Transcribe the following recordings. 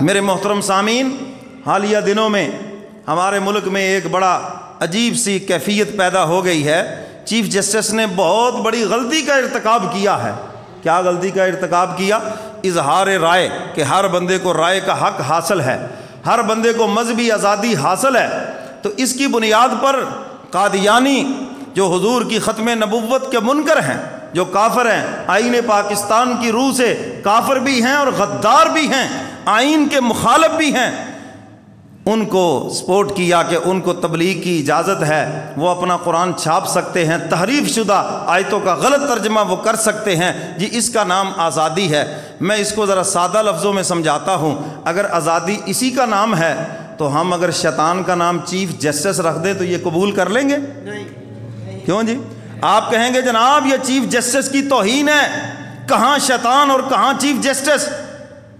میرے محترم سامعین، حالیہ دنوں میں ہمارے ملک میں ایک بڑا عجیب سی کیفیت پیدا ہو گئی ہے۔ چیف جسٹس نے بہت بڑی غلطی کا ارتکاب کیا ہے۔ کیا غلطی کا ارتکاب کیا؟ اظہار رائے، کہ ہر بندے کو رائے کا حق حاصل ہے، ہر بندے کو مذہبی آزادی حاصل ہے۔ تو اس کی بنیاد پر قادیانی جو حضور کی ختم نبوت کے منکر ہیں، جو کافر ہیں، آئین پاکستان کی روح سے کافر بھی ہیں اور غدار بھی ہیں، آئین کے مخالف بھی ہیں، ان کو سپورٹ کیا کہ ان کو تبلیغ کی اجازت ہے، وہ اپنا قرآن چھاپ سکتے ہیں، تحریف شدہ آیتوں کا غلط ترجمہ وہ کر سکتے ہیں۔ جی اس کا نام آزادی ہے۔ میں اس کو ذرا سادہ لفظوں میں سمجھاتا ہوں۔ اگر آزادی اسی کا نام ہے تو ہم اگر شیطان کا نام چیف جسٹس رکھ دیں تو یہ قبول کر لیں گے؟ کیوں جی؟ آپ کہیں گے جناب یہ چیف جسٹس کی توہین ہے، کہاں شیطان اور کہاں چیف جسٹس؟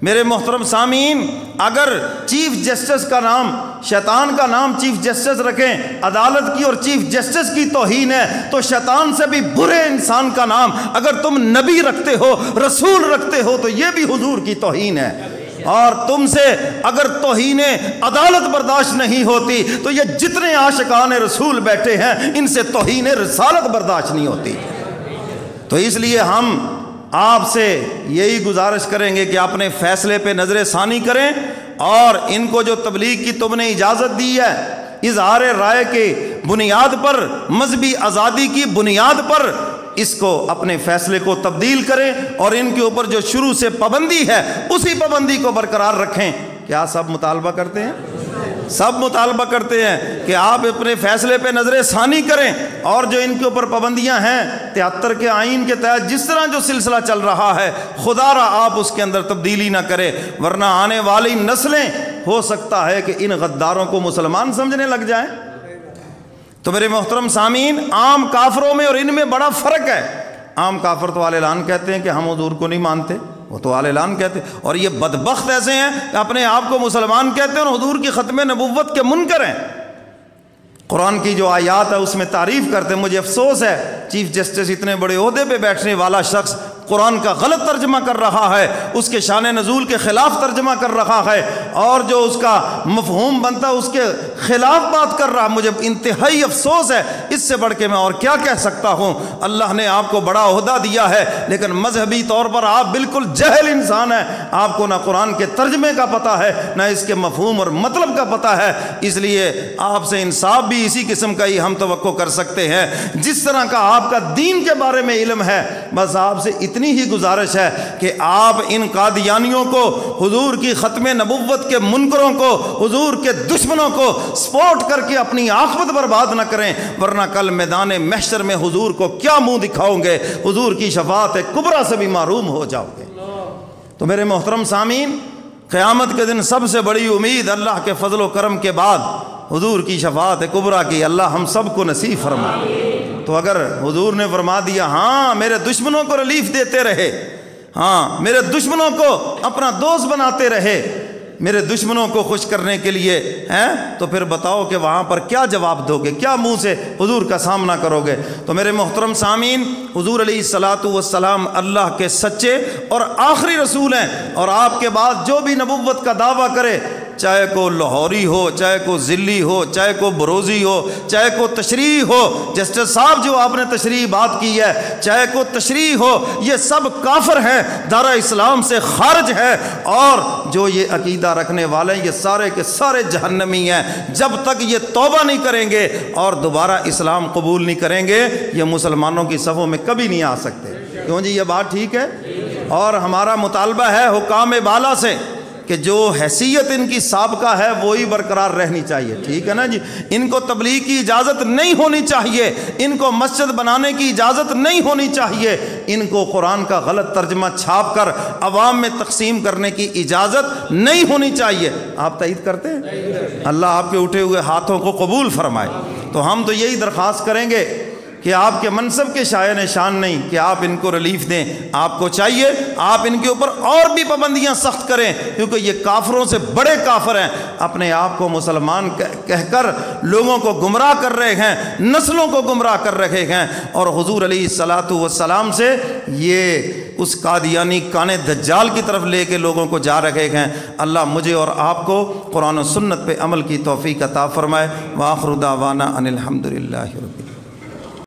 میرے محترم سامعین، اگر چیف جسٹس کا نام، شیطان کا نام چیف جسٹس رکھیں، عدالت کی اور چیف جسٹس کی توہین ہے، تو شیطان سے بھی برے انسان کا نام اگر تم نبی رکھتے ہو، رسول رکھتے ہو، تو یہ بھی حضور کی توہین ہے۔ اور تم سے اگر توہین عدالت برداشت نہیں ہوتی تو یہ جتنے عاشقان رسول بیٹھے ہیں ان سے توہین رسالت برداشت نہیں ہوتی۔ تو اس لیے ہم آپ سے یہی گزارش کریں گے کہ اپنے فیصلے پہ نظر ثانی کریں، اور ان کو جو تبلیغ کی تم نے اجازت دی ہے، اظہار رائے کے بنیاد پر، مذہبی آزادی کی بنیاد پر، اس کو اپنے فیصلے کو تبدیل کریں، اور ان کے اوپر جو شروع سے پابندی ہے اسی پابندی کو برقرار رکھیں۔ کیا سب مطالبہ کرتے ہیں؟ سب مطالبہ کرتے ہیں کہ آپ اپنے فیصلے پہ نظر ثانی کریں، اور جو ان کے اوپر پابندیاں ہیں 73 کے آئین کے تحت جس طرح جو سلسلہ چل رہا ہے، خدا را آپ اس کے اندر تبدیلی نہ کریں، ورنہ آنے والی نسلیں ہو سکتا ہے کہ ان غداروں کو مسلمان سمجھنے لگ جائیں۔ تو میرے محترم سامعین، عام کافروں میں اور ان میں بڑا فرق ہے۔ عام کافر تو اہل اعلان کہتے ہیں کہ ہم حضور کو نہیں مانتے، وہ تو اہل اعلان کہتے ہیں، اور یہ بدبخت ایسے ہیں کہ اپنے آپ کو مسلمان کہتے ہیں اور حضور کی ختم نبوت کے منکر ہیں۔ قرآن کی جو آیات ہے اس میں تعریف کرتے ہیں۔ مجھے افسوس ہے چیف جسٹس اتنے بڑے عہدے پہ بیٹھنے والا شخص قرآن کا غلط ترجمہ کر رہا ہے، اس کے شان نزول کے خلاف ترجمہ کر رہا ہے، اور جو اس کا مفہوم بنتا ہے اس کے خلاف بات کر رہا ہے۔ مجھے انتہائی افسوس ہے، اس سے بڑھ کے میں اور کیا کہہ سکتا ہوں؟ اللہ نے آپ کو بڑا عہدہ دیا ہے، لیکن مذہبی طور پر آپ بالکل جاہل انسان ہیں۔ آپ کو نہ قرآن کے ترجمے کا پتہ ہے، نہ اس کے مفہوم اور مطلب کا پتہ ہے۔ اس لیے آپ سے انصاف بھی اسی قسم کا ہی ہم توقع کر سکتے ہیں جس طرح کا آپ کا دین کے بارے میں علم ہے۔ بس آپ سے اتنی ہی گزارش ہے کہ آپ ان قادیانیوں کو، حضور کی ختم نبوت کے منکروں کو، حضور کے دشمنوں کو سپورٹ کر کے اپنی عاقبت برباد نہ کریں، ورنہ کل میدان محشر میں حضور کو کیا منہ دکھاؤ گے؟ حضور کی شفاعت کبریٰ سے بھی محروم ہو جاؤ گے۔ تو میرے محترم سامعین، قیامت کے دن سب سے بڑی امید اللہ کے فضل و کرم کے بعد حضور کی شفاعت کبریٰ کی اللہ ہم سب کو نصیب فرمائے۔ تو اگر حضور نے فرما دیا ہاں میرے دشمنوں کو ریلیف دیتے رہے، ہاں میرے دشمنوں کو اپنا دوست بناتے رہے، میرے دشمنوں کو خوش کرنے کے لیے ہیں، تو پھر بتاؤ کہ وہاں پر کیا جواب دو گے؟ کیا منہ سے حضور کا سامنا کرو گے؟ تو میرے محترم سامعین، حضور علیہ الصلاۃ والسلام اللہ کے سچے اور آخری رسول ہیں، اور آپ کے بعد جو بھی نبوت کا دعویٰ کرے، چاہے کو لاہوری ہو، چاہے کو ذلی ہو، چاہے کو بروزی ہو، چاہے کو تشریح ہو، جسٹس صاحب جو آپ نے تشریح بات کی ہے، چاہے کو تشریح ہو، یہ سب کافر ہیں، دارہ اسلام سے خارج ہے، اور جو یہ عقیدہ رکھنے والے ہیں یہ سارے کے سارے جہنمی ہیں۔ جب تک یہ توبہ نہیں کریں گے اور دوبارہ اسلام قبول نہیں کریں گے، یہ مسلمانوں کی صفوں میں کبھی نہیں آ سکتے۔ کیوں جی؟ یہ بات ٹھیک ہے؟ اور ہمارا مطالبہ ہے حکام بالا سے کہ جو حیثیت ان کی سابقہ ہے وہی برقرار رہنی چاہیے، ٹھیک ہے نا جی؟ ان کو تبلیغ کی اجازت نہیں ہونی چاہیے، ان کو مسجد بنانے کی اجازت نہیں ہونی چاہیے، ان کو قرآن کا غلط ترجمہ چھاپ کر عوام میں تقسیم کرنے کی اجازت نہیں ہونی چاہیے۔ آپ تائید کرتے ہیں؟ اللہ آپ کے اٹھے ہوئے ہاتھوں کو قبول فرمائے۔ تو ہم تو یہی درخواست کریں گے کہ آپ کے منصب کے شایان شان نہیں کہ آپ ان کو ریلیف دیں، آپ کو چاہیے آپ ان کے اوپر اور بھی پابندیاں سخت کریں، کیونکہ یہ کافروں سے بڑے کافر ہیں، اپنے آپ کو مسلمان کہہ کر لوگوں کو گمراہ کر رہے ہیں، نسلوں کو گمراہ کر رہے ہیں، اور حضور علیہ الصلاۃ والسلام سے یہ اس قادیانی کانے دجال کی طرف لے کے لوگوں کو جا رہے ہیں۔ اللہ مجھے اور آپ کو قرآن و سنت پہ عمل کی توفیق عطا فرمائے۔ وآخر دعوانا ان الحمد للہ رب العالمین۔